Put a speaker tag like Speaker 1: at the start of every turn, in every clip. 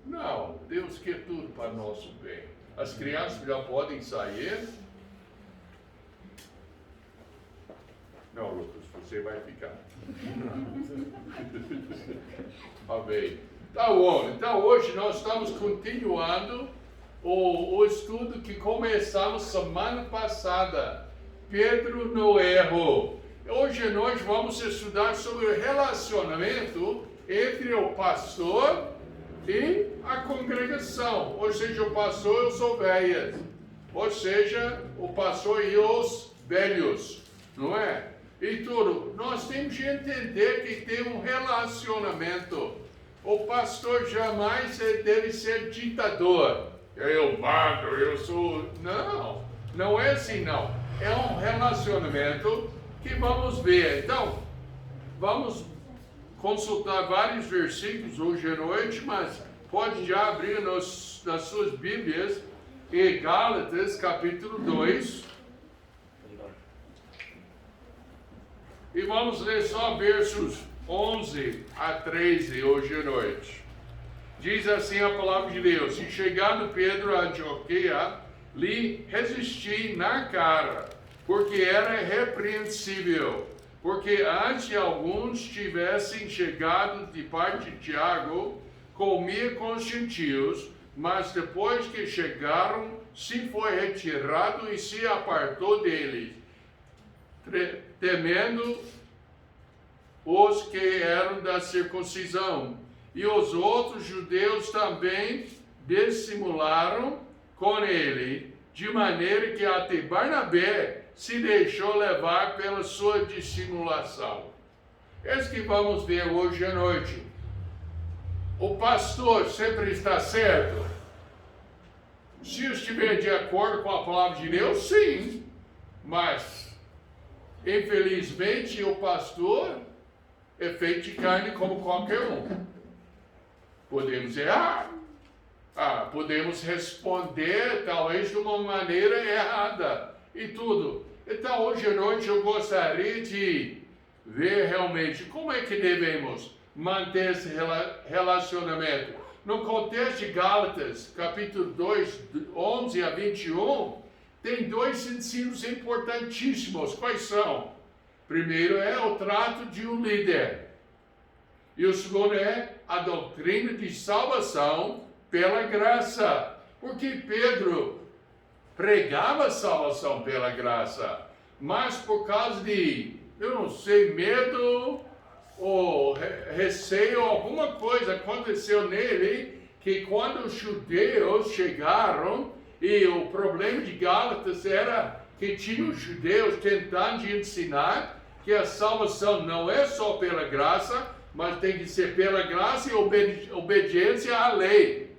Speaker 1: Não, Deus quer tudo para nosso bem. As crianças já podem sair. Não, Lucas, você vai ficar. Amém. Tá bom, então hoje nós estamos continuando o estudo que começamos semana passada. Pedro no erro. Hoje nós vamos estudar sobre o relacionamento entre o pastor e a congregação. Ou seja, o pastor e os ovelhas. Ou seja, o pastor e os velhos. Não é? E tudo. Nós temos que entender que tem um relacionamento. O pastor jamais deve ser ditador. Eu mando, eu sou... Não, não é assim não. É um relacionamento que vamos ver. Então, vamos consultar vários versículos hoje à noite, mas pode já abrir nas suas Bíblias em Gálatas, capítulo 2. E vamos ler só versos 11 a 13 hoje à noite. Diz assim a palavra de Deus: E chegando Pedro a Antioquia, lhe resisti na cara, porque era repreensível, porque antes alguns tivessem chegado de parte de Tiago, comia com os gentios, mas depois que chegaram, se foi retirado e se apartou deles, temendo os que eram da circuncisão. E os outros judeus também dissimularam com ele, de maneira que até Barnabé se deixou levar pela sua dissimulação. Esse que vamos ver hoje à noite. O pastor sempre está certo? Se estiver de acordo com a palavra de Deus, sim. Mas, infelizmente, o pastor é feito de carne como qualquer um. Podemos errar. Podemos responder, talvez, de uma maneira errada. E tudo. Então, hoje à noite, eu gostaria de ver realmente como é que devemos manter esse relacionamento. No contexto de Gálatas, capítulo 2, 11 a 21, tem dois ensinos importantíssimos. Quais são? Primeiro é o trato de um líder. E o segundo é a doutrina de salvação pela graça. Porque Pedro pregava salvação pela graça, mas por causa de, eu não sei, medo ou receio, alguma coisa aconteceu nele, que quando os judeus chegaram, e o problema de Gálatas era que tinha os judeus tentando ensinar que a salvação não é só pela graça, mas tem que ser pela graça e obediência à lei.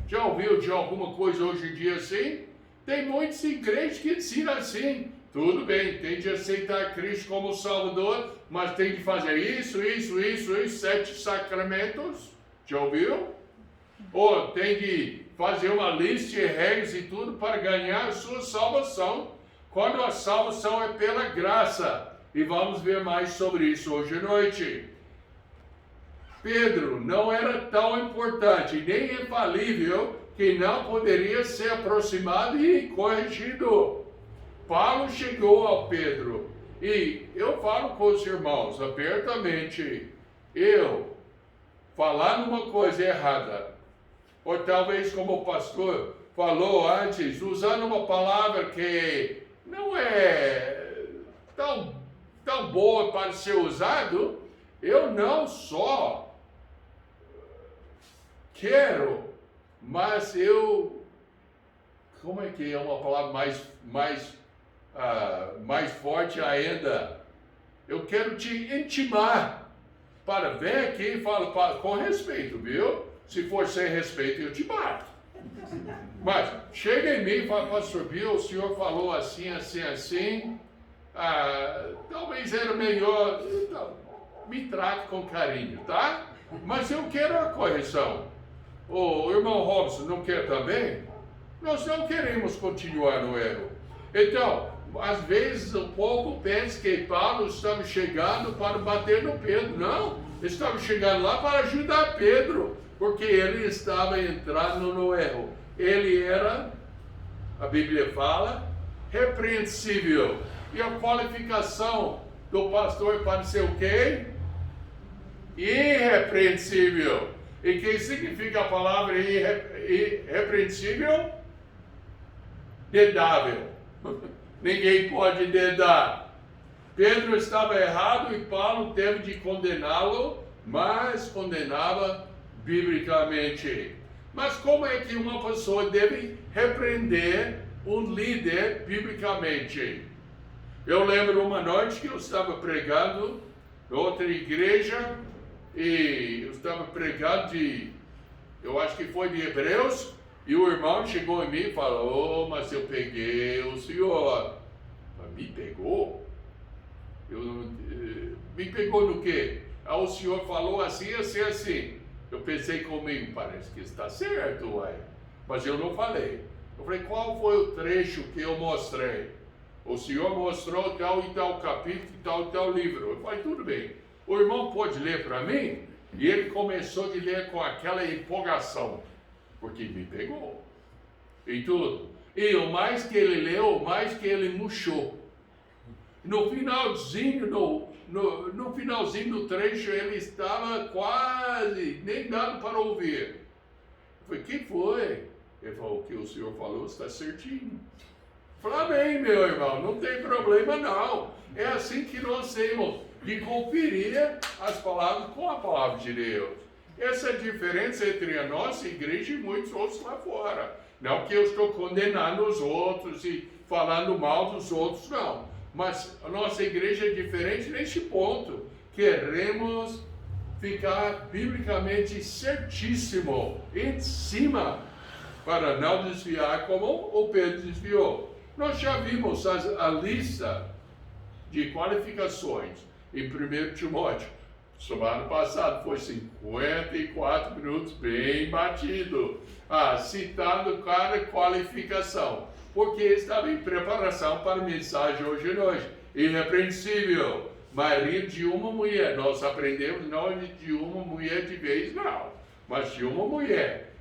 Speaker 1: Já ouviu de alguma coisa hoje em dia assim? Tem muitos igrejas que ensinam assim. Tudo bem, tem de aceitar Cristo como Salvador, mas tem de fazer isso, 7 sacramentos. Já ouviu? Ou tem de fazer uma lista de regras e tudo para ganhar a sua salvação, quando a salvação é pela graça. E vamos ver mais sobre isso hoje à noite. Pedro não era tão importante, nem infalível, que não poderia ser aproximado e corrigido. Paulo chegou ao Pedro, e eu falo com os irmãos abertamente, eu falar numa coisa errada, ou talvez como o pastor falou antes, usando uma palavra que não é tão boa para ser usado, eu não só quero, mas eu, como é que é uma palavra mais forte ainda? Eu quero te intimar para vir aqui e falar com respeito, viu? Se for sem respeito, eu te bato. Mas chega em mim e fala: Pastor Bill, o senhor falou assim, talvez era melhor, então, me trate com carinho, tá? Mas eu quero a correção. O irmão Robson não quer também? Nós não queremos continuar no erro. Então, às vezes o povo pensa que Paulo estava chegando para bater no Pedro. Não, estava chegando lá para ajudar Pedro. porque ele estava entrando no erro. Ele era, a Bíblia fala, repreensível. E a qualificação do pastor para ser o quê? Irrepreensível. E que significa a palavra irrepreensível? Dedável. Ninguém pode dedar. Pedro estava errado e Paulo teve de condená-lo, mas condenava biblicamente. Mas como é que uma pessoa deve repreender um líder biblicamente? Eu lembro uma noite que eu estava pregando em outra igreja e eu estava pregando eu acho que foi de Hebreus, e o irmão chegou em mim e falou: mas eu peguei o senhor. Mas me pegou? Me pegou no quê? Aí o senhor falou assim, assim, assim. Eu pensei comigo, parece que está certo, ué. Mas eu não falei. Eu falei, qual foi o trecho que eu mostrei? O senhor mostrou tal e tal capítulo, tal e tal livro. Eu falei, tudo bem. O irmão pode ler para mim? E ele começou a ler com aquela empolgação, porque me pegou em tudo. E o mais que ele leu, o mais que ele murchou. No finalzinho, no finalzinho do trecho, ele estava quase nem dado para ouvir. Eu falei, que foi? Ele falou, o que o senhor falou está certinho. Eu falei, bem, meu irmão, não tem problema não. É assim que nós temos de conferir as palavras com a palavra de Deus. Essa é a diferença entre a nossa igreja e muitos outros lá fora. Não que eu estou condenando os outros e falando mal dos outros, não. Mas a nossa igreja é diferente neste ponto. Queremos ficar biblicamente certíssimo, em cima, para não desviar como o Pedro desviou. Nós já vimos a lista de qualificações em 1 Timóteo. Semana passada foi 54 minutos, bem batido, citando cada qualificação, porque estava em preparação para a mensagem hoje à noite. Irrepreensível, marido de uma mulher. Nós aprendemos não de uma mulher de vez, não, mas de uma mulher.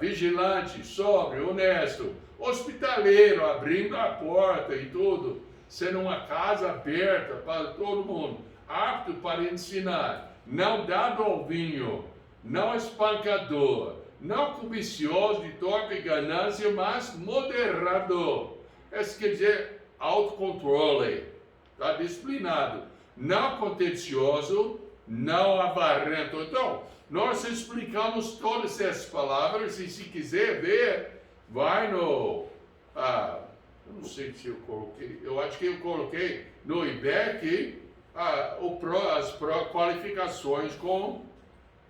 Speaker 1: Vigilante, sóbrio, honesto, hospitaleiro, abrindo a porta e tudo, sendo uma casa aberta para todo mundo, apto para ensinar, não dado ao vinho, não espancador, não cobicioso de torpe ganância, mas moderador. Isso quer dizer autocontrole, está disciplinado, não contencioso, não avarento. Então, nós explicamos todas essas palavras e se quiser ver, vai no... eu não sei se eu coloquei, eu acho que eu coloquei no IBEC as qualificações com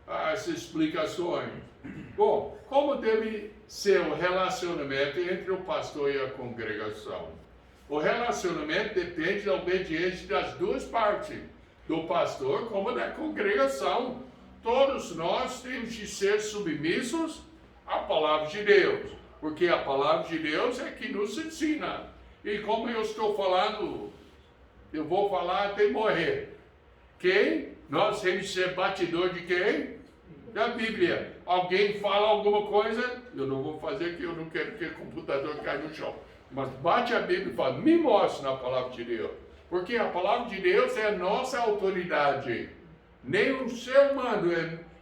Speaker 1: as explicações. Bom, como deve ser o relacionamento entre o pastor e a congregação? O relacionamento depende da obediência das duas partes, do pastor como da congregação. Todos nós temos de ser submissos à palavra de Deus, porque a palavra de Deus é que nos ensina. E como eu estou falando, eu vou falar até morrer. Quem? Nós temos de ser batidor de quem? Da Bíblia. Alguém fala alguma coisa, eu não vou fazer, que eu não quero que o computador caia no chão. Mas bate a Bíblia e fala, me mostre na palavra de Deus. Porque a palavra de Deus é a nossa autoridade. Nem o ser humano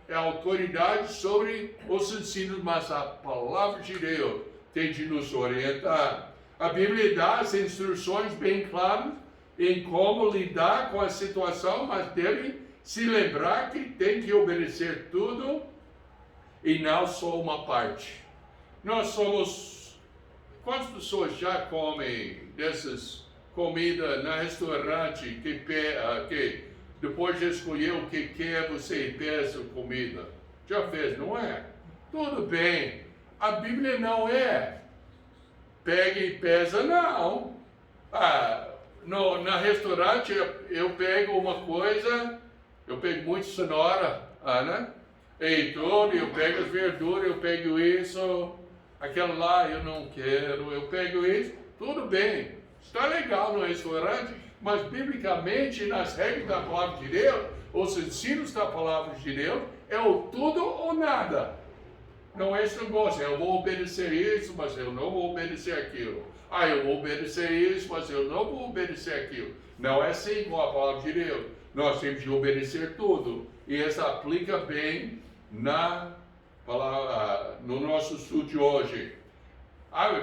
Speaker 1: é autoridade sobre os ensinos, mas a palavra de Deus tem de nos orientar. A Bíblia dá as instruções bem claras em como lidar com a situação, mas deve se lembrar que tem que obedecer tudo e não só uma parte. Nós somos... Quantas pessoas já comem dessas comidas no restaurante que depois de escolher o que quer, você peça comida? Já fez, não é? Tudo bem. A Bíblia não é pega e pesa, não. No restaurante eu pego uma coisa, eu pego muito cenoura, né? E tudo, eu pego as verduras, eu pego isso, aquela lá eu não quero, eu pego isso, tudo bem. Está legal no restaurante, mas biblicamente, nas regras da palavra de Deus, os ensinos da palavra de Deus, é o tudo ou nada. Não é esse negócio, eu vou obedecer isso, mas eu não vou obedecer aquilo. Eu vou obedecer isso, mas eu não vou obedecer aquilo. Não é assim com a palavra de Deus. Nós temos de obedecer tudo. E isso aplica bem no nosso estudo de hoje.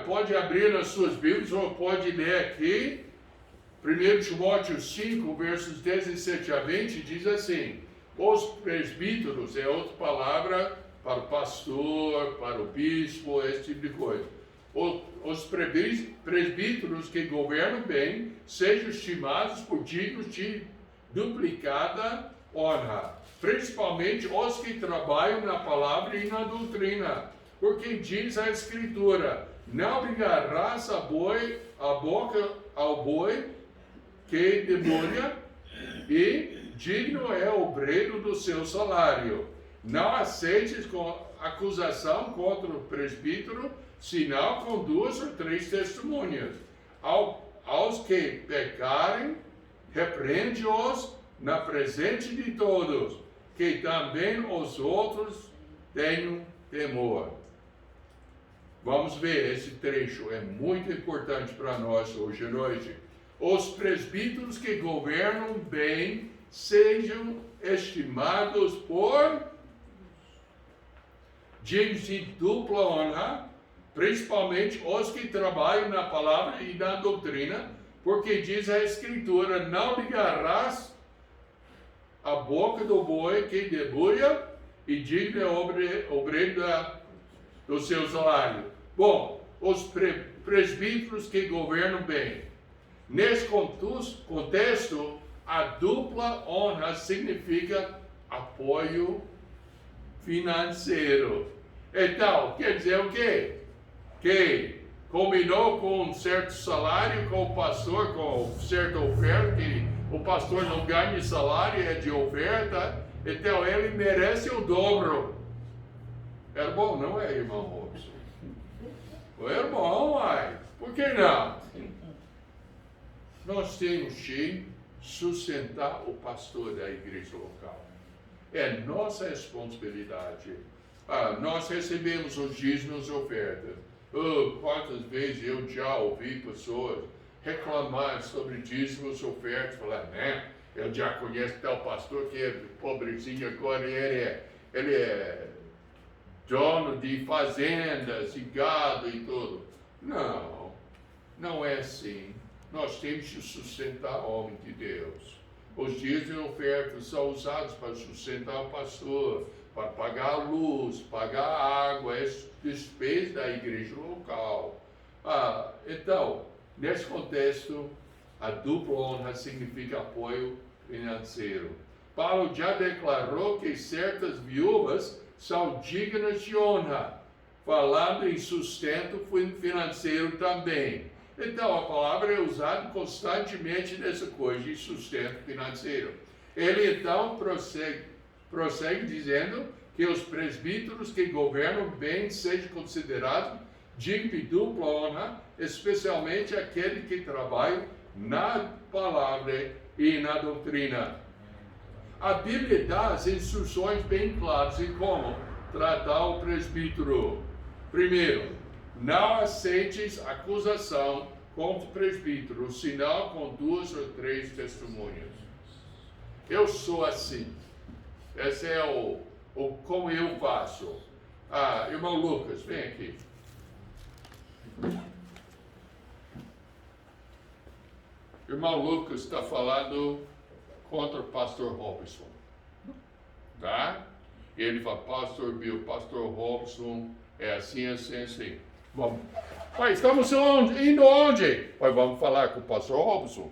Speaker 1: Pode abrir nas suas Bíblias ou pode ler aqui. 1 Timóteo 5, versos 17 a 20, diz assim: os presbíteros é outra palavra para o pastor, para o bispo, esse tipo de coisa. Os presbíteros que governam bem sejam estimados por dignos de duplicada honra, principalmente os que trabalham na palavra e na doutrina, porque diz a Escritura: não ligarás a boca ao boi que demônia, e digno é o obreiro do seu salário. Não aceites acusação contra o presbítero, senão com 2 ou 3 testemunhas. Aos que pecarem, repreende-os na presença de todos, que também os outros tenham temor. Vamos ver esse trecho, é muito importante para nós hoje à noite. Os presbíteros que governam bem sejam estimados por dignos de dupla honra, principalmente os que trabalham na palavra e na doutrina, porque diz a Escritura: não ligarás a boca do boi que debulha, e digno é o obreiro do seu salário. Bom, os presbíteros que governam bem. Nesse contexto, a dupla honra significa apoio financeiro. Então, quer dizer o quê? Que combinou com um certo salário com o pastor, com certa oferta, que o pastor não ganha salário, é de oferta, então ele merece o dobro. Era bom, não é, irmão Robson? Era bom, uai. Por que não? Nós temos que sustentar o pastor da igreja local. É nossa responsabilidade. Nós recebemos os dízimos e ofertas. Quantas vezes eu já ouvi pessoas reclamar sobre dízimos e ofertas, falar, né? Eu já conheço tal pastor que é pobrezinho, agora ele é dono de fazendas e gado e tudo. Não, não é assim. Nós temos que sustentar o homem de Deus. Os dízimos e ofertas são usados para sustentar o pastor, para pagar a luz, pagar a água, as despesas da igreja local. Então, nesse contexto, a dupla honra significa apoio financeiro. Paulo já declarou que certas viúvas são dignas de honra, falando em sustento financeiro também. Então, a palavra é usada constantemente nessa coisa de sustento financeiro. Ele então prossegue dizendo que os presbíteros que governam bem sejam considerados dignos de dupla honra, especialmente aqueles que trabalham na palavra e na doutrina. A Bíblia dá as instruções bem claras em como tratar o presbítero. Primeiro, não aceites acusação contra o presbítero, senão com 2 ou 3 testemunhas. Eu sou assim. Esse é o como eu faço. Irmão Lucas, vem aqui. Irmão Lucas está falando contra o pastor Robson. Tá? Ele fala, pastor Bill, pastor Robson é assim, assim, assim. Vamos. Estamos indo onde? Vamos falar com o pastor Robson.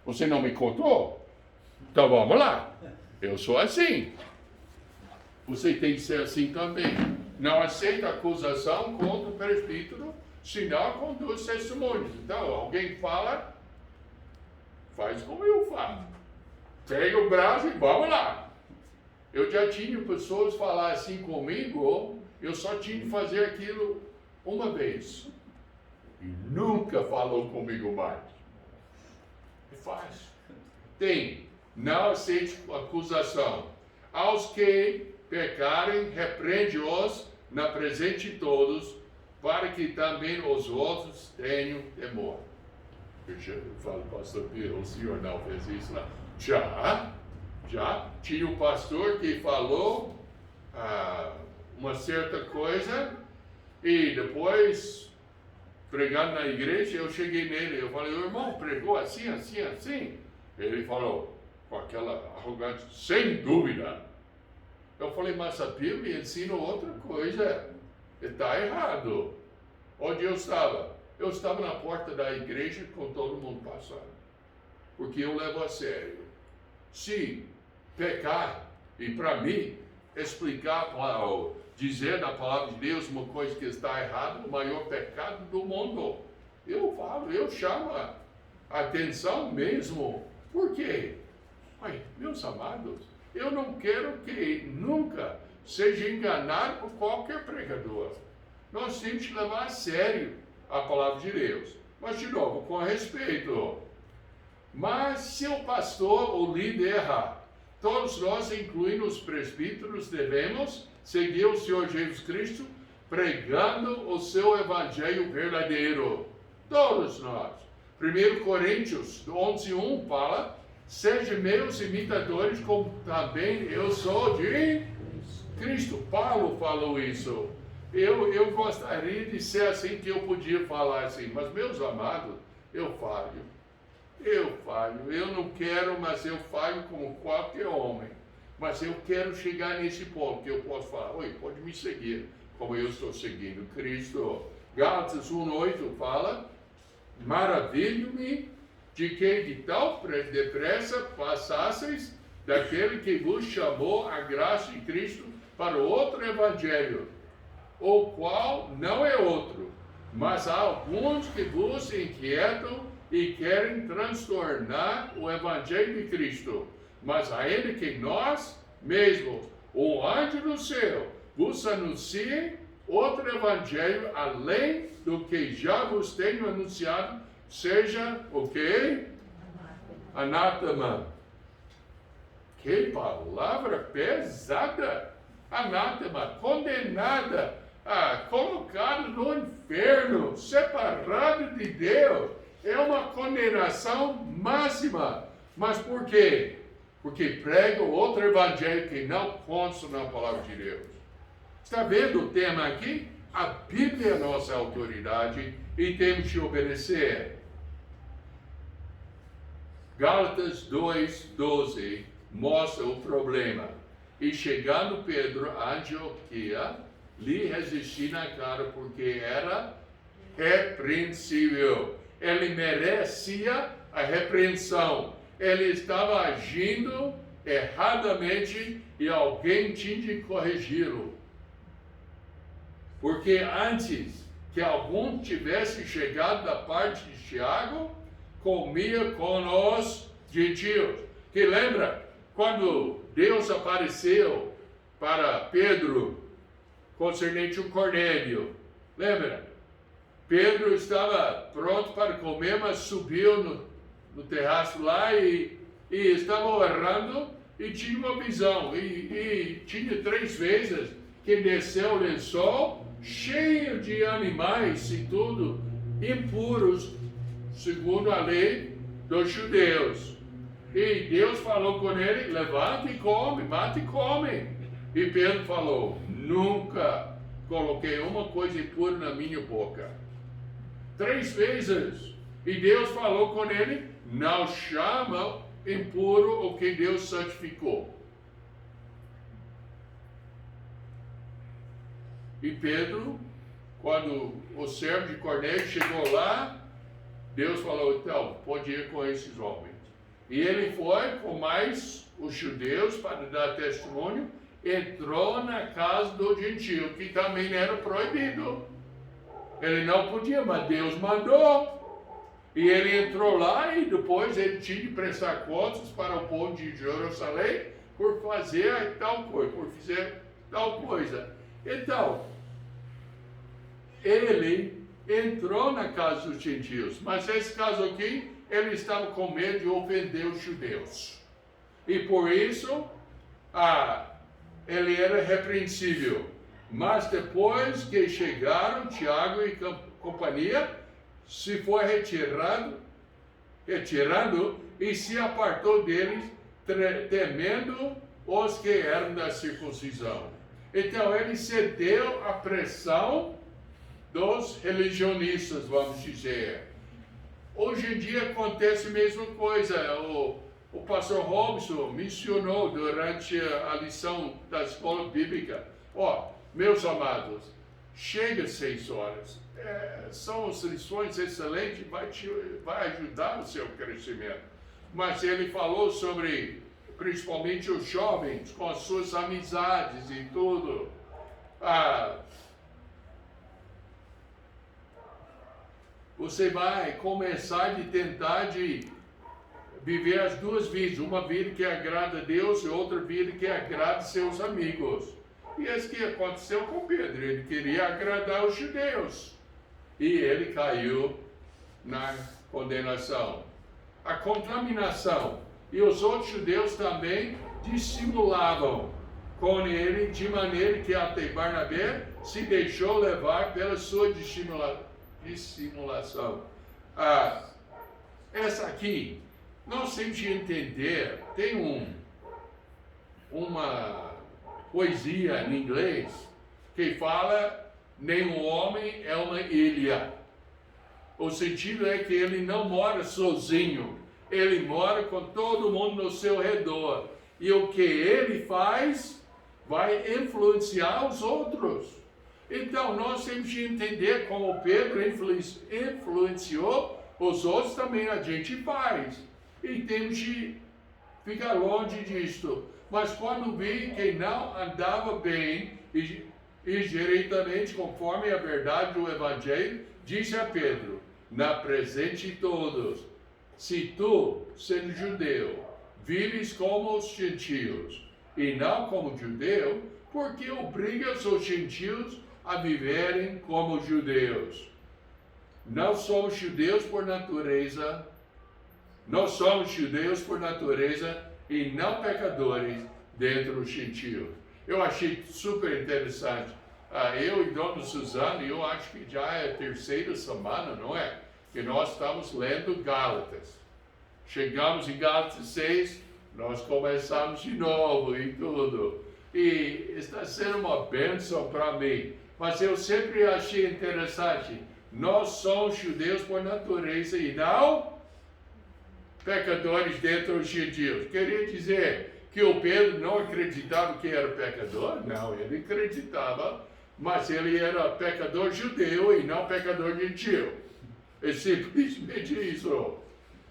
Speaker 1: Você não me contou? Então vamos lá. Eu sou assim. Você tem que ser assim também. Não aceita acusação contra o presbítero, senão com 2 testemunhos. Então, alguém fala, faz como eu faço. Pega o braço e vamos lá. Eu já tinha pessoas falar assim comigo, eu só tinha que fazer aquilo uma vez. E nunca falou comigo mais. É fácil. Não aceite acusação. Aos que pecarem, repreende-os na presença de todos, para que também os outros tenham temor. Eu falo, pastor Pio, o senhor não fez isso, não? Já tinha um pastor que falou uma certa coisa, e depois, pregando na igreja, eu cheguei nele, eu falei, o irmão pregou assim, assim, assim. Ele falou, com aquela arrogância, sem dúvida. Eu falei, mas a Bíblia ensina outra coisa, está errado. Onde eu estava? Eu estava na porta da igreja com todo mundo passando, porque eu levo a sério. Se pecar, e para mim, explicar, ou dizer na palavra de Deus uma coisa que está errada, o maior pecado do mundo. Eu falo, eu chamo a atenção mesmo. Por quê? Ai, meus amados, eu não quero que nunca seja enganado por qualquer pregador. Nós temos que levar a sério a palavra de Deus. Mas, de novo, com respeito. Mas se o pastor ou líder errar, todos nós, incluindo os presbíteros, devemos seguir o Senhor Jesus Cristo, pregando o seu evangelho verdadeiro. Todos nós. 1 Coríntios 11:1 fala, sejam meus imitadores, como também eu sou de Cristo. Paulo falou isso. Eu gostaria de ser assim, que eu podia falar assim, mas meus amados, eu falho, eu não quero, mas eu falho como qualquer homem, mas eu quero chegar nesse ponto, que eu posso falar, oi, pode me seguir, como eu estou seguindo Cristo. Gálatas 1:8 fala, maravilho-me de que de tal depressa passasseis daquele que vos chamou a graça de Cristo para outro evangelho, o qual não é outro, mas há alguns que vos inquietam e querem transtornar o evangelho de Cristo. Mas ainda que nós mesmos, o anjo do céu, vos anuncie outro evangelho além do que já vos tenho anunciado, seja o quê? Anátema. Que palavra pesada! Anátema, condenada, colocado no inferno, separado de Deus. É uma condenação máxima. Mas por quê? Porque prega outro evangelho que não consta na palavra de Deus. Está vendo o tema aqui? A Bíblia é a nossa autoridade e temos que obedecer. Gálatas 2:12 mostra o problema. E chegando Pedro a Antioquia, lhe resisti na cara porque era repreensível. Ele merecia a repreensão. Ele estava agindo erradamente e alguém tinha de corrigi-lo. Porque antes que algum tivesse chegado da parte de Tiago, comia com os gentios. Que lembra quando Deus apareceu para Pedro concernente o Cornélio? Lembra? Pedro estava pronto para comer, mas subiu no terraço lá e estava orando e tinha uma visão. E tinha 3 vezes que desceu o lençol cheio de animais e tudo impuros, segundo a lei dos judeus. E Deus falou com ele, levanta e come, mata e come. E Pedro falou, nunca coloquei uma coisa impura na minha boca. 3 vezes. E Deus falou com ele, não chama impuro o que Deus santificou. E Pedro, quando o servo de Cornélio chegou lá, Deus falou, então, pode ir com esses homens. E ele foi com mais os judeus para dar testemunho, entrou na casa do gentio, que também era proibido. Ele não podia, mas Deus mandou. E ele entrou lá e depois ele tinha de prestar contas para o povo de Jerusalém por fazer tal coisa, por fazer tal coisa. Então, ele entrou na casa dos gentios, mas esse caso aqui, ele estava com medo de ofender os judeus. E por isso, ele era repreensível. Mas depois que chegaram Tiago e companhia, se foi retirando e se apartou deles, temendo os que eram da circuncisão. Então ele cedeu à pressão dos religionistas, vamos dizer. Hoje em dia acontece a mesma coisa. O pastor Robson mencionou durante a lição da escola bíblica. Meus amados, chega às 6 horas. São as lições excelentes, vai ajudar o seu crescimento. Mas ele falou sobre, principalmente os jovens, com as suas amizades e tudo. Você vai começar de tentar de viver as duas vidas. Uma vida que agrada a Deus e outra vida que agrada seus amigos. E isso que aconteceu com Pedro. Ele queria agradar os judeus. E ele caiu na condenação. A contaminação. E os outros judeus também dissimulavam com ele, de maneira que até Barnabé se deixou levar pela sua dissimulação. Essa aqui, nós temos de entender, tem uma poesia em inglês que fala: nenhum homem é uma ilha. O sentido é que ele não mora sozinho, ele mora com todo mundo no seu redor. E o que ele faz vai influenciar os outros. Então nós temos de entender como Pedro influenciou os outros, também a gente faz. E temos de ficar longe disto. Mas quando vi que não andava bem e diretamente conforme a verdade do Evangelho, disse a Pedro, na presença de todos: se tu, sendo judeu, vives como os gentios e não como judeu, por que obrigas os gentios a viverem como judeus? Não somos judeus por natureza, e não pecadores dentre os gentios. Eu achei super interessante. Eu e Dona Suzana, eu acho que já é a 3ª semana, não é? Que nós estamos lendo Gálatas. Chegamos em Gálatas 6, nós começamos de novo e tudo. E está sendo uma bênção para mim. Mas eu sempre achei interessante. Nós somos judeus por natureza e não pecadores dentre os gentios. Queria dizer que o Pedro não acreditava que era pecador? Não, ele acreditava, mas ele era pecador judeu e não pecador gentil. É simplesmente isso.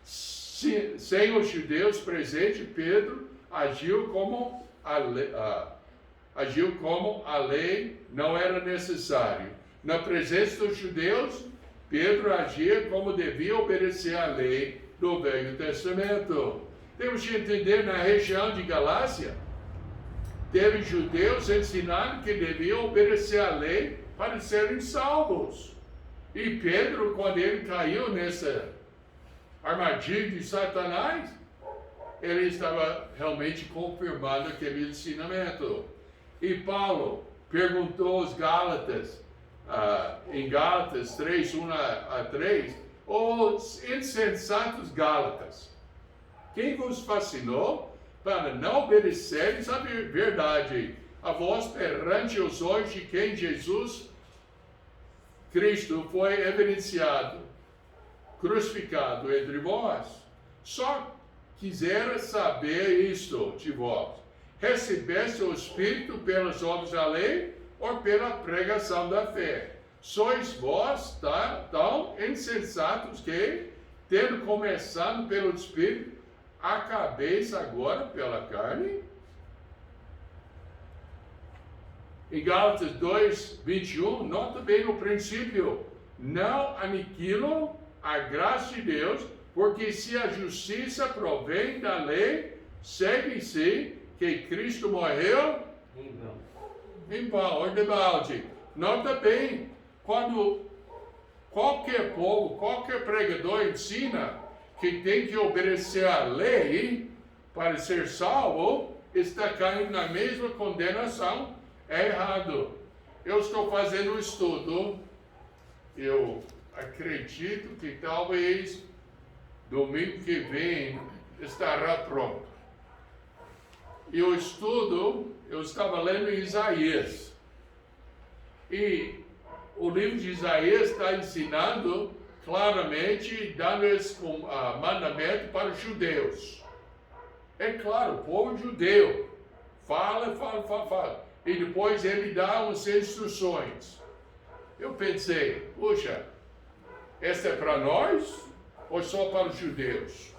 Speaker 1: Sem os judeus presentes, Pedro agiu como a lei não era necessário. Na presença dos judeus, Pedro agia como devia obedecer à lei do Velho Testamento. Temos de entender, na região de Galácia, teve judeus ensinando que deviam obedecer à lei para serem salvos. E Pedro, quando ele caiu nessa armadilha de Satanás, ele estava realmente confirmando aquele ensinamento. E Paulo perguntou aos Gálatas, em Gálatas 3, 1 a 3, os insensatos Gálatas, quem vos fascinou para não obedeceres a verdade, a vós perante os olhos de quem Jesus Cristo foi evidenciado, crucificado entre vós? Só quisera saber isto de vós: recebeste o Espírito pelas obras da lei ou pela pregação da fé? Sois vós tão insensatos que, tendo começado pelo Espírito, acabeis agora pela carne? Em Gálatas 2, 21, nota bem no princípio: não aniquilam a graça de Deus, porque se a justiça provém da lei, segue-se que Cristo morreu em vão, ou de balde. Nota bem, quando qualquer povo, qualquer pregador ensina que tem que obedecer à lei para ser salvo, está caindo na mesma condenação, é errado. Eu estou fazendo um estudo, eu acredito que talvez domingo que vem estará pronto. E o estudo, eu estava lendo Isaías. E o livro de Isaías está ensinando claramente, dando esse mandamento para os judeus. É claro, o povo judeu fala. E depois ele dá umas instruções. Eu pensei, puxa, essa é para nós ou só para os judeus?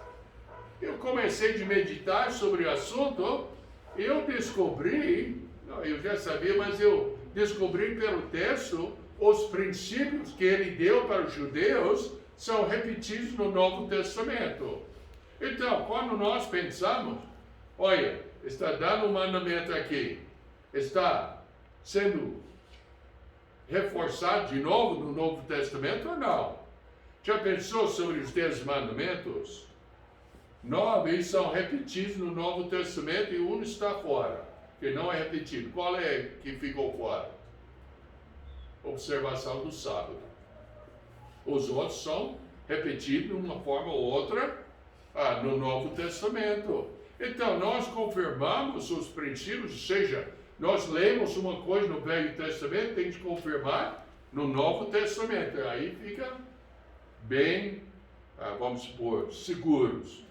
Speaker 1: Eu comecei a meditar sobre o assunto e eu descobri, eu já sabia, mas eu descobri pelo texto, os princípios que ele deu para os judeus são repetidos no Novo Testamento. Então, quando nós pensamos, olha, está dando um mandamento aqui, está sendo reforçado de novo no Novo Testamento ou não? Já pensou sobre os 10 mandamentos? 9 são repetidos no Novo Testamento e um está fora, que não é repetido. Qual é que ficou fora? Observação do sábado. Os outros são repetidos de uma forma ou outra no Novo Testamento. Então, nós confirmamos os princípios, ou seja, nós lemos uma coisa no Velho Testamento, tem que confirmar no Novo Testamento. Aí fica bem, vamos supor, seguros.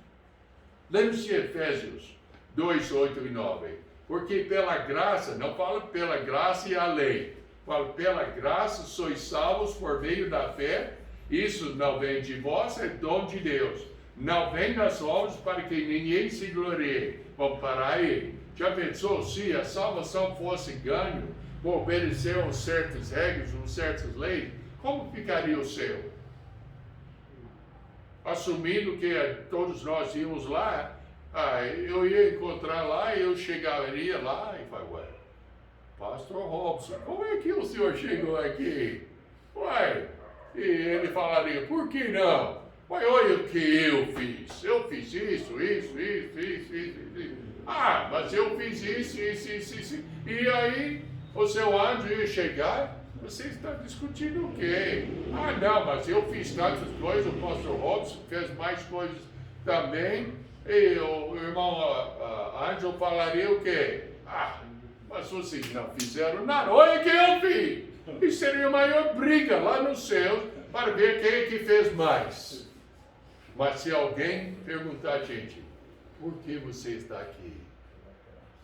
Speaker 1: Lembre-se de Efésios 2, 8 e 9. Porque pela graça, não fala pela graça e a lei, fala pela graça sois salvos por meio da fé. Isso não vem de vós, é dom de Deus. Não vem das obras para que ninguém se glorie. Vamos parar aí. Já pensou se a salvação fosse ganho por obedecer a certas regras, a certas leis? Como ficaria o céu? Assumindo que todos nós íamos lá, eu ia encontrar lá, eu chegaria lá e falaria, ué, Pastor Robson, como é que o senhor chegou aqui? Ué, e ele falaria, por que não? Ué, olha o que eu fiz. Eu fiz isso. Ah, mas eu fiz isso. E aí, o seu anjo ia chegar, você está discutindo o quê? Ah, não, mas eu fiz tantas coisas, o pastor Robson fez mais coisas também, e o irmão Ângelo falaria o quê? Ah, mas vocês não fizeram nada, olha o que eu fiz! E seria a maior briga lá no céu para ver quem é que fez mais. Mas se alguém perguntar, gente, por que você está aqui?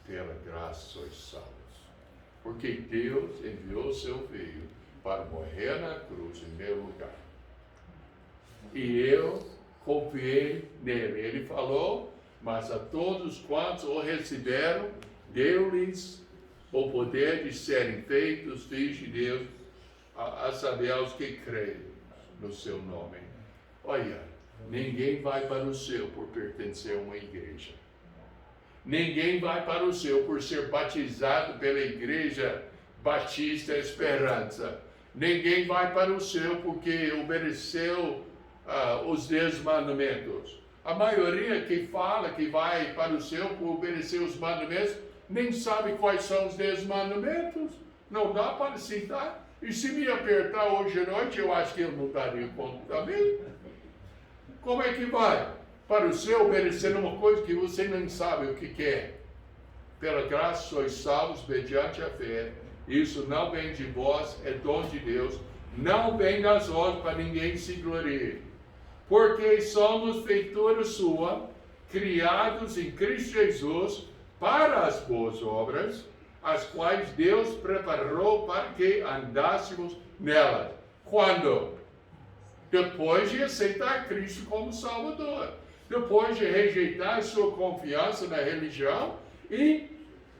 Speaker 1: Pela graça sois salvos. Porque Deus enviou seu Filho para morrer na cruz em meu lugar. E eu confiei nele. Ele falou, mas a todos quantos o receberam, deu-lhes o poder de serem feitos filhos de Deus, a saber, aos que creem no seu nome. Olha, ninguém vai para o céu por pertencer a uma igreja. Ninguém vai para o céu por ser batizado pela Igreja Batista Esperança. Ninguém vai para o céu porque obedeceu os 10 mandamentos. A maioria que fala que vai para o céu por obedecer os mandamentos, nem sabe quais são os 10 mandamentos. Não dá para citar. E se me apertar hoje à noite, eu acho que eu não daria conta também. Como é que vai para o céu obedecendo uma coisa que você não sabe o que é? Pela graça sois salvos mediante a fé. Isso não vem de vós, é dom de Deus. Não vem das obras para ninguém se glorie. Porque somos feitura sua, criados em Cristo Jesus para as boas obras, as quais Deus preparou para que andássemos nelas. Quando? Depois de aceitar Cristo como Salvador. Depois de rejeitar a sua confiança na religião e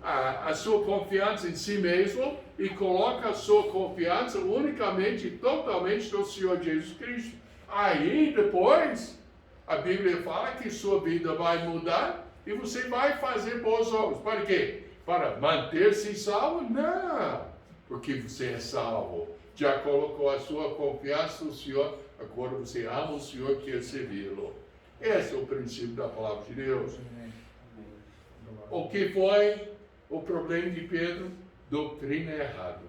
Speaker 1: a sua confiança em si mesmo e coloca a sua confiança unicamente e totalmente no Senhor Jesus Cristo. Aí depois a Bíblia fala que sua vida vai mudar e você vai fazer boas obras. Para quê? Para manter-se salvo? Não, porque você é salvo. Já colocou a sua confiança no Senhor, agora você ama o Senhor, quer servi-lo. Esse é o princípio da palavra de Deus. o que foi o problema de Pedro? Doutrina errada.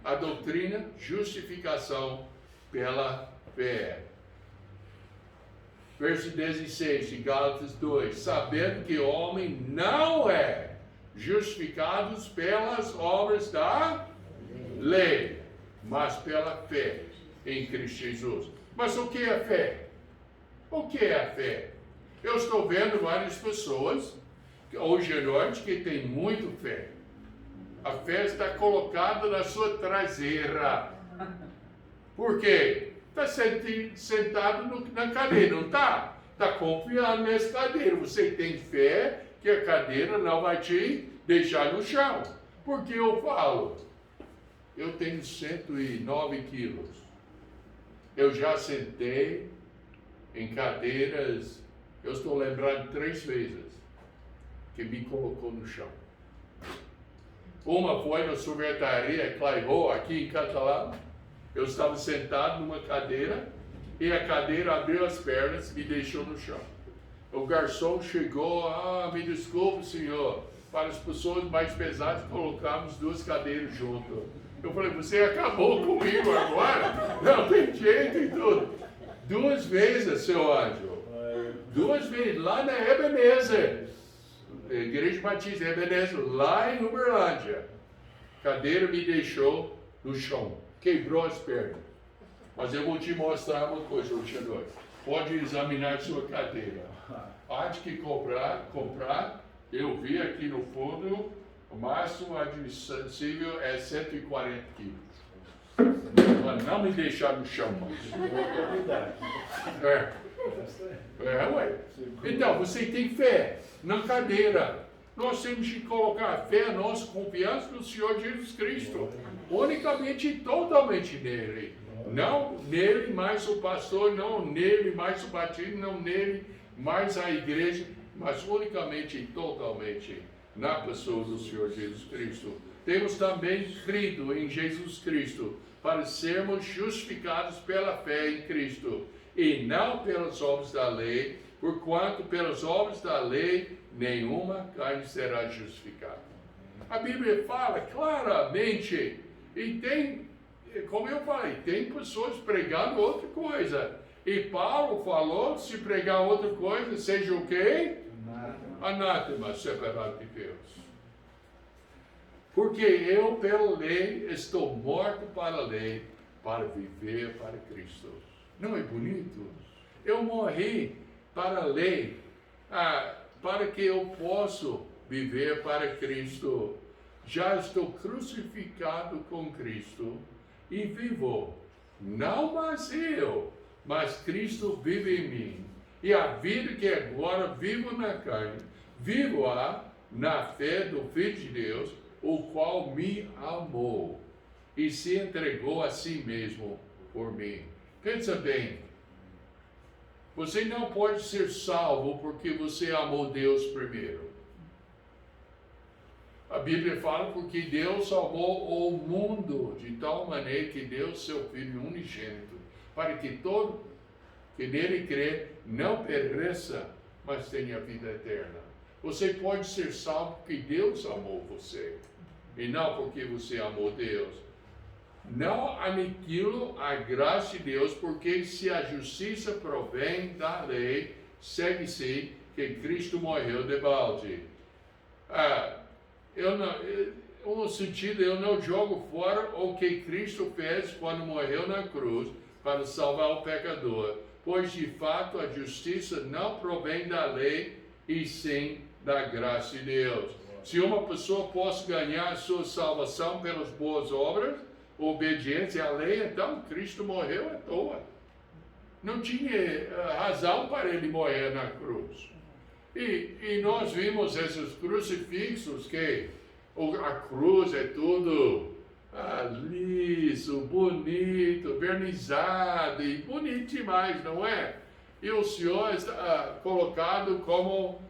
Speaker 1: A doutrina, justificação pela fé. Verso 16 de Gálatas 2, sabendo que o homem não é justificado pelas obras da lei, mas pela fé em Cristo Jesus. Mas o que é fé? O que é a fé? Eu estou vendo várias pessoas, hoje à noite, que têm muito fé. A fé está colocada na sua traseira. Por quê? Está sentado na cadeira, não está? Está confiando nessa cadeira. Você tem fé que a cadeira não vai te deixar no chão. Porque eu falo, eu tenho 109 quilos. Eu já sentei em cadeiras, eu estou lembrado 3 vezes, que me colocou no chão. Uma foi na sorvetaria Clairvaux, aqui em Catalão. Eu estava sentado numa cadeira e a cadeira abriu as pernas e me deixou no chão. O garçom chegou, me desculpe, senhor, para as pessoas mais pesadas colocamos 2 cadeiras juntas. Eu falei, você acabou comigo agora? Não tem jeito e tudo. 2 vezes, seu anjo. 2 vezes, lá na Ebenezer. Igreja Batista Ebenezer, lá em Uberlândia. A cadeira me deixou no chão. Quebrou as pernas. Mas eu vou te mostrar uma coisa hoje à noite. Pode examinar sua cadeira. Antes de comprar, eu vi aqui no fundo, o máximo admissível é 140 quilos. Para não me deixar no chão mais. Ué. Então, você tem fé na cadeira. Nós temos que colocar a fé, a nossa confiança no Senhor Jesus Cristo. Unicamente e totalmente nele. Não nele mais o pastor, não nele mais o batismo, não nele mais a igreja, mas unicamente e totalmente na pessoa do Senhor Jesus Cristo. Temos também crido em Jesus Cristo para sermos justificados pela fé em Cristo e não pelas obras da lei, porquanto pelas obras da lei nenhuma carne será justificada. A Bíblia fala claramente, e tem, como eu falei, tem pessoas pregando outra coisa. E Paulo falou, se pregar outra coisa, seja o quê? Anátema, separado de Deus. Porque eu, pela lei, estou morto para a lei, para viver para Cristo. Não é bonito? Eu morri para a lei, para que eu possa viver para Cristo. Já estou crucificado com Cristo e vivo. Não mais eu, mas Cristo vive em mim. E a vida que agora vivo na carne, vivo-a na fé do Filho de Deus, o qual me amou e se entregou a si mesmo por mim. Pensa bem, você não pode ser salvo porque você amou Deus primeiro. A Bíblia fala porque Deus salvou o mundo de tal maneira que deu seu Filho unigênito, para que todo que nele crê não pereça, mas tenha vida eterna. Você pode ser salvo porque Deus amou você, e não porque você amou Deus. Não aniquilo a graça de Deus, porque se a justiça provém da lei, segue-se que Cristo morreu de balde. No sentido, eu não jogo fora o que Cristo fez quando morreu na cruz para salvar o pecador, pois de fato a justiça não provém da lei, e sim da graça de Deus. Se uma pessoa possa ganhar a sua salvação pelas boas obras, obediência à lei, então Cristo morreu à toa. Não tinha razão para ele morrer na cruz. E nós vimos esses crucifixos que a cruz é tudo liso, bonito, vernizado e bonito demais, não é? E o Senhor está colocado como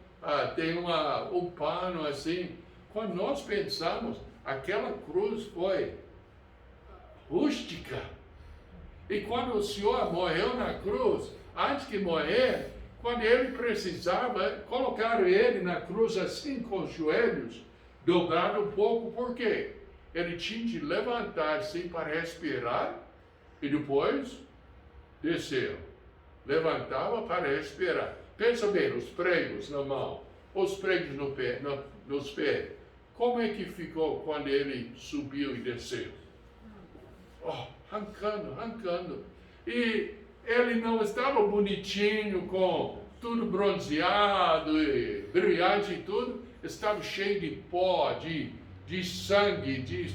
Speaker 1: tem um pano assim. Quando nós pensamos, aquela cruz foi rústica. E quando o Senhor morreu na cruz, antes de morrer, quando ele precisava, colocaram ele na cruz assim com os joelhos dobrados um pouco, por quê? Ele tinha de levantar-se para respirar e depois desceu. Levantava para respirar. Pensa bem, os pregos na mão, os pregos no pé, nos pés. Como é que ficou quando ele subiu e desceu? Oh, arrancando. E ele não estava bonitinho, com tudo bronzeado e brilhante e tudo. Estava cheio de pó, de sangue, de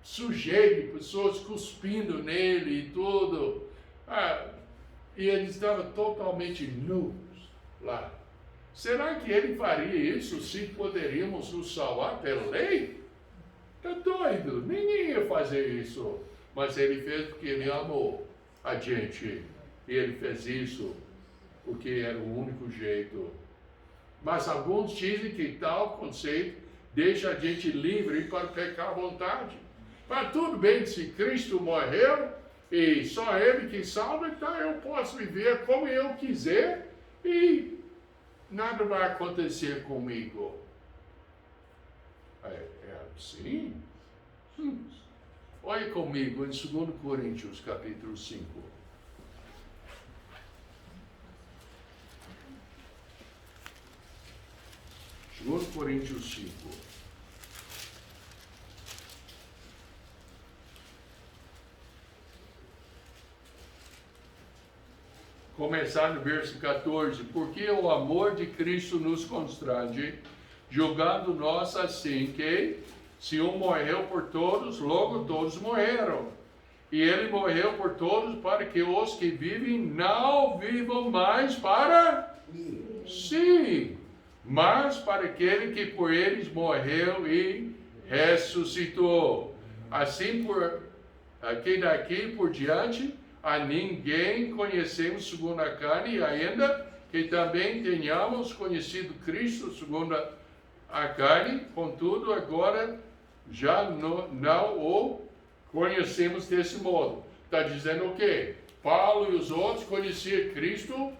Speaker 1: sujeira, de pessoas cuspindo nele e tudo. E ele estava totalmente nu lá. Será que ele faria isso se poderíamos nos salvar pela lei? Está doido, ninguém ia fazer isso. Mas ele fez porque ele amou a gente. E ele fez isso porque era o único jeito. Mas alguns dizem que tal conceito deixa a gente livre para pecar à vontade. Mas tudo bem, se Cristo morreu e só Ele que salva, então eu posso viver como eu quiser e nada vai acontecer comigo. É assim? Olha comigo em 2 Coríntios, capítulo 5. 2 Coríntios 5. Começar no verso 14. Porque o amor de Cristo nos constrange, julgando nós assim que, se um morreu por todos, logo todos morreram. E ele morreu por todos para que os que vivem não vivam mais para si, mas para aquele que por eles morreu e ressuscitou. Assim, daqui por diante, a ninguém conhecemos segundo a carne, e ainda que também tenhamos conhecido Cristo segundo a carne, contudo, agora já não o conhecemos desse modo. Está dizendo o quê? Paulo e os outros conheciam Cristo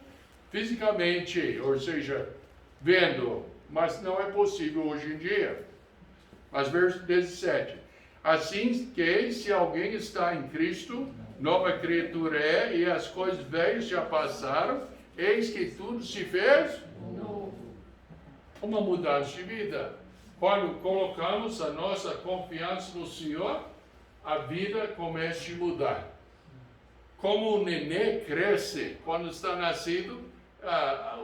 Speaker 1: fisicamente, ou seja, vendo, mas não é possível hoje em dia. Mas verso 17. Assim que, se alguém está em Cristo, nova criatura é, e as coisas velhas já passaram, eis que tudo se fez novo. Uma mudança de vida. Quando colocamos a nossa confiança no Senhor, a vida começa a mudar. Como o nenê cresce quando está nascido,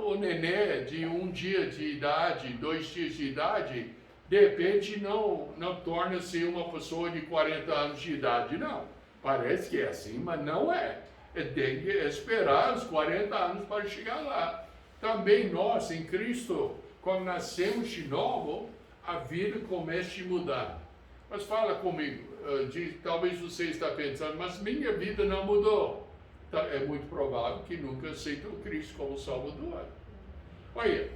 Speaker 1: o nenê de 1 dia de idade, 2 dias de idade, de repente não torna-se uma pessoa de 40 anos de idade, não. Parece que é assim, mas não é. Tem que esperar os 40 anos para chegar lá. Também nós, em Cristo, quando nascemos de novo, a vida começa a mudar. Mas fala comigo, talvez você está pensando, mas minha vida não mudou. É muito provável que nunca aceitou Cristo como Salvador. Olha,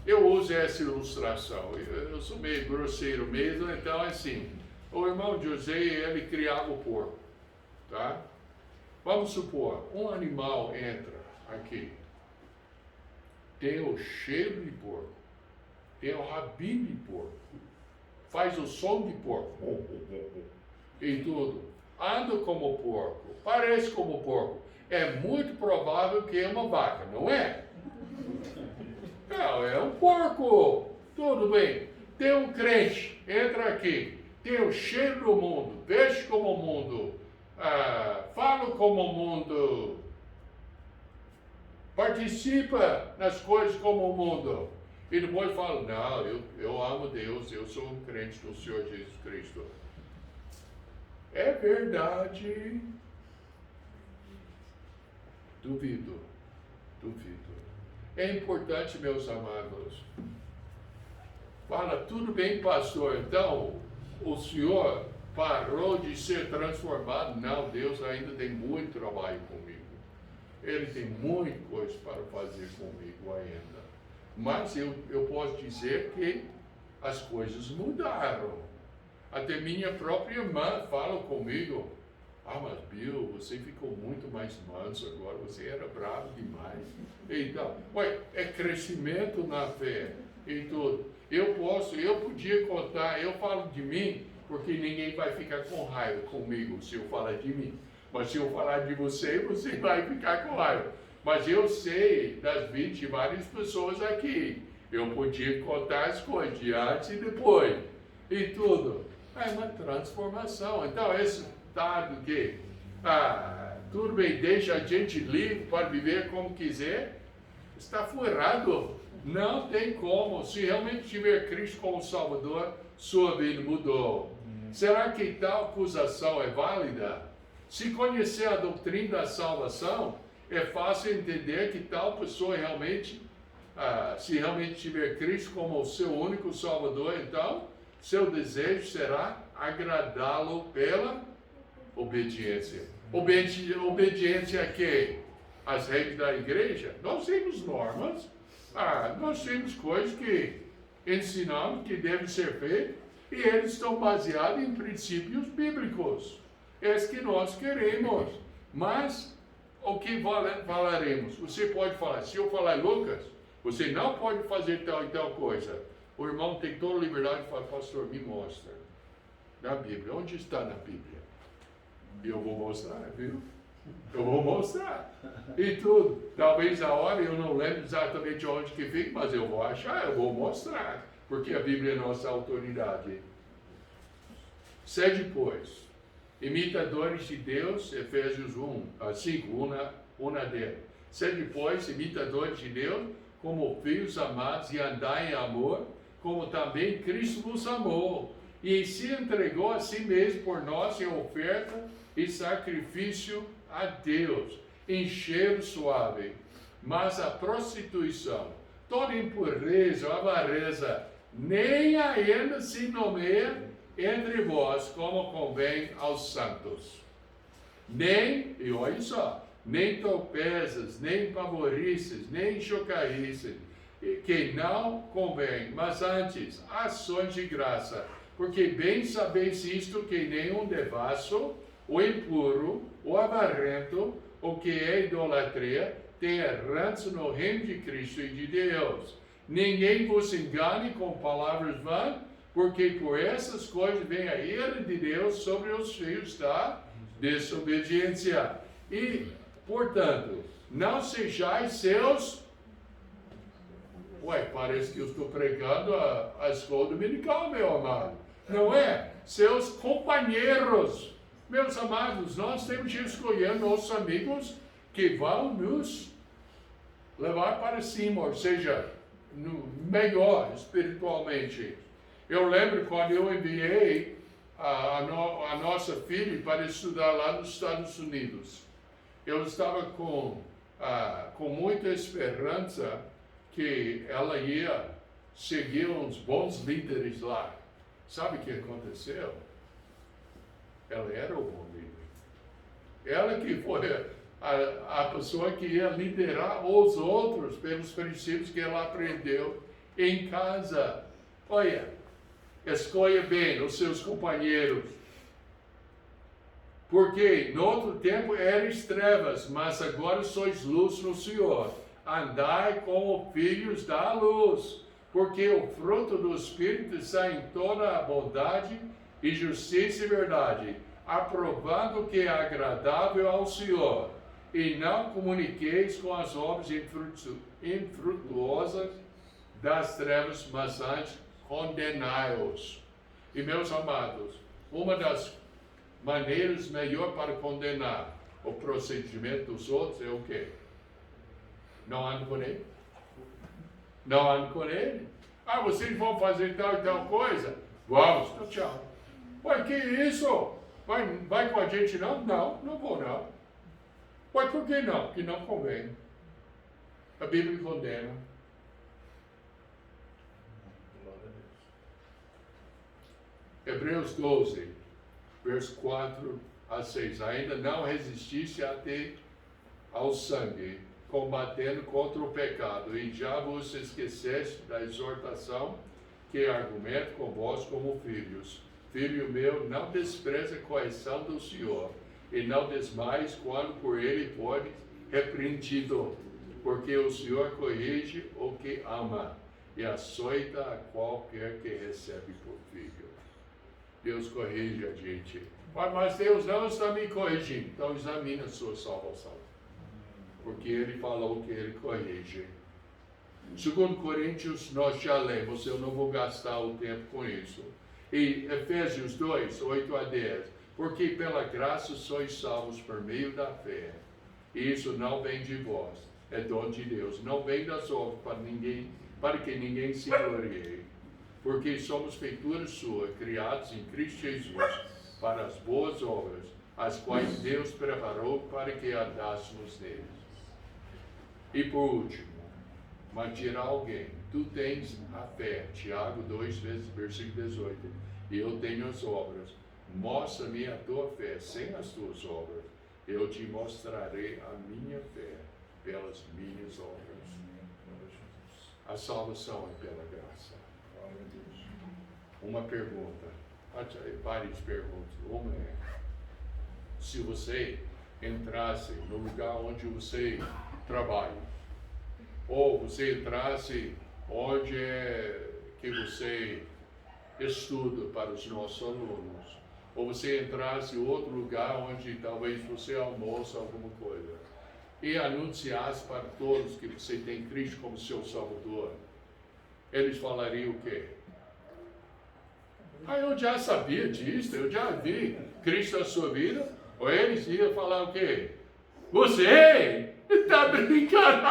Speaker 1: eu uso essa ilustração, eu sou meio grosseiro mesmo, então assim, o irmão José, ele criava o porco, tá? Vamos supor, um animal entra aqui, tem o cheiro de porco, tem o rabinho de porco, faz o som de porco, e tudo, anda como porco, parece como porco, é muito provável que é uma vaca, não é? Não, é um porco, tudo bem. Tem um crente, entra aqui, tem o cheiro do mundo, veste como o mundo, fala como o mundo, participa nas coisas como o mundo. E depois fala, não, eu amo Deus, eu sou um crente do Senhor Jesus Cristo. É verdade. Duvido. É importante, meus amados. Fala, tudo bem, pastor, então o senhor parou de ser transformado? Não, Deus ainda tem muito trabalho comigo. Ele tem muita coisa para fazer comigo ainda. Mas eu posso dizer que as coisas mudaram. Até minha própria irmã fala comigo. Ah, mas Bill, você ficou muito mais manso agora, você era bravo demais. Então, é crescimento na fé e tudo. Eu podia contar, eu falo de mim, porque ninguém vai ficar com raiva comigo se eu falar de mim. Mas se eu falar de você, você vai ficar com raiva. Mas eu sei das 20 e várias pessoas aqui. Eu podia contar as coisas de antes e depois. E tudo. É uma transformação. Então, esse dado que tudo bem, deixa a gente livre para viver como quiser, está furado. Não tem como. Se realmente tiver Cristo como Salvador, sua vida mudou. Será que tal acusação é válida? Se conhecer a doutrina da salvação, é fácil entender que tal pessoa realmente, se realmente tiver Cristo como o seu único Salvador, então, seu desejo será agradá-lo pela obediência. Obediência a quê? As regras da igreja? Nós temos normas, nós temos coisas que ensinamos que devem ser feitas, e eles estão baseados em princípios bíblicos. Esse que nós queremos. Mas, o que falaremos? Você pode falar, se eu falar Lucas, você não pode fazer tal e tal coisa. O irmão tem toda a liberdade de falar, pastor, me mostra. Na Bíblia. Onde está na Bíblia? E eu vou mostrar, viu? Eu vou mostrar. E tudo. Talvez a hora eu não lembro exatamente onde que fica, mas eu vou achar, eu vou mostrar. Porque a Bíblia é nossa autoridade. Sede, pois, imitadores de Deus, Efésios 5, 1 a 10. Sede, pois, imitadores de Deus, como filhos amados, e andai em amor, como também Cristo vos amou, e se entregou a si mesmo por nós em oferta e sacrifício a Deus, em cheiro suave. Mas a prostituição, toda impureza, avareza, nem ainda se nomeia entre vós como convém aos santos. Nem, e olha só, nem torpezas, nem pavorices, nem chocarrices, que não convém, mas antes ações de graça, porque bem sabeis isto, que nenhum devasso, o impuro, o avarento, o que é idolatria, tem errantes no reino de Cristo e de Deus. Ninguém vos engane com palavras vãs, porque por essas coisas vem a ira de Deus sobre os filhos da desobediência. E, portanto, não sejais seus... parece que eu estou pregando a escola dominical, meu amado. Não é? Seus companheiros. Meus amados, nós temos que escolher nossos amigos que vão nos levar para cima, ou seja, melhor espiritualmente. Eu lembro quando eu enviei a nossa filha para estudar lá nos Estados Unidos. Eu estava com muita esperança que ela ia seguir uns bons líderes lá. Sabe o que aconteceu? Ela era o bom líder. Ela que foi a pessoa que ia liderar os outros pelos princípios que ela aprendeu em casa. Olha, escolha bem os seus companheiros. Porque no outro tempo eres trevas, mas agora sois luz no Senhor. Andai como filhos da luz, porque o fruto do Espírito está em toda a bondade e justiça e verdade, aprovando o que é agradável ao Senhor. E não comuniqueis com as obras infrutuosas das trevas, mas antes condenai-os. E meus amados, uma das maneiras melhor para condenar o procedimento dos outros é o quê? Não ando com ele. Não ando com ele. Vocês vão fazer tal e tal coisa? Vamos. Então, tchau. Que isso? Vai com a gente não? Não vou não. Por que não? Porque não convém. A Bíblia condena. Hebreus 12, verso 4 a 6. Ainda não resististe até ao sangue, combatendo contra o pecado, e já vos esqueceste da exortação que argumento com vós como filhos. Filho meu, não despreze a correção do Senhor, e não desmais quando por ele pode repreendido, porque o Senhor corrige o que ama e açoita a qualquer que recebe por filho. Deus corrige a gente. Mas Deus não está me corrigindo. Então examine a sua salvação. Porque Ele falou que Ele corrige. 2 Coríntios, nós já lemos, eu não vou gastar o tempo com isso. E Efésios 2, 8 a 10. Porque pela graça sois salvos por meio da fé. E isso não vem de vós, é dom de Deus. Não vem das obras para que ninguém se glorie. Porque somos feitura sua, criados em Cristo Jesus, para as boas obras, as quais Deus preparou para que andássemos neles. E por último, mas dirá alguém, tu tens a fé, Tiago 2, versículo 18, e eu tenho as obras. Mostra-me a tua fé sem as tuas obras, eu te mostrarei a minha fé pelas minhas obras. A salvação é pela graça. Uma pergunta, várias perguntas. Uma é, se você entrasse no lugar onde você trabalha, ou você entrasse onde é que você estuda para os nossos alunos, ou você entrasse em outro lugar onde talvez você almoça alguma coisa, e anunciasse para todos que você tem Cristo como seu Salvador, eles falariam o quê? Eu já sabia disso, eu já vi Cristo na sua vida. Ou eles iam falar o quê? Você está brincando?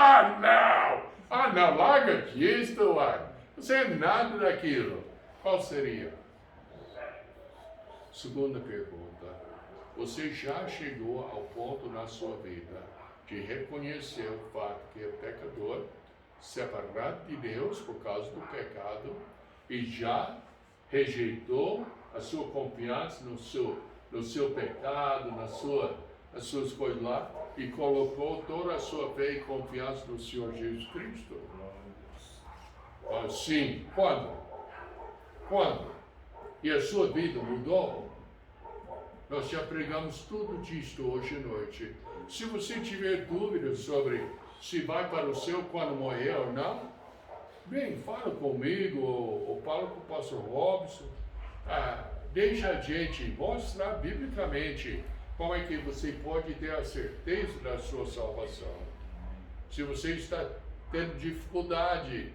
Speaker 1: Não, larga disso, você é nada daquilo. Qual seria? Segunda pergunta. Você já chegou ao ponto na sua vida de reconhecer o fato que é pecador, separado de Deus por causa do pecado, e já rejeitou a sua confiança no seu pecado, nas suas coisas lá, e colocou toda a sua fé e confiança no Senhor Jesus Cristo? Sim. Quando? E a sua vida mudou? Nós já pregamos tudo disso hoje à noite. Se você tiver dúvidas sobre se vai para o céu quando morrer ou não, bem, fala comigo, ou fala com o pastor Robson. Deixa a gente mostrar biblicamente como é que você pode ter a certeza da sua salvação. Se você está tendo dificuldade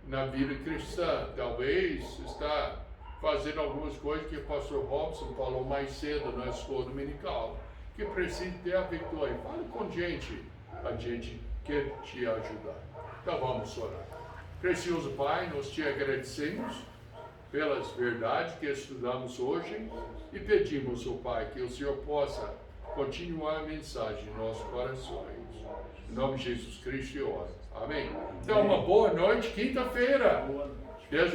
Speaker 1: na vida cristã, talvez está fazendo algumas coisas que o pastor Robson falou mais cedo na escola dominical, que precisa ter a vitória. Fala com a gente quer te ajudar. Então vamos orar. Precioso Pai, nós te agradecemos pelas verdades que estudamos hoje e pedimos, ó Pai, que o Senhor possa continuar a mensagem em nossos corações. Em nome de Jesus Cristo eu oro. Amém. Então, uma boa noite, quinta-feira. Deus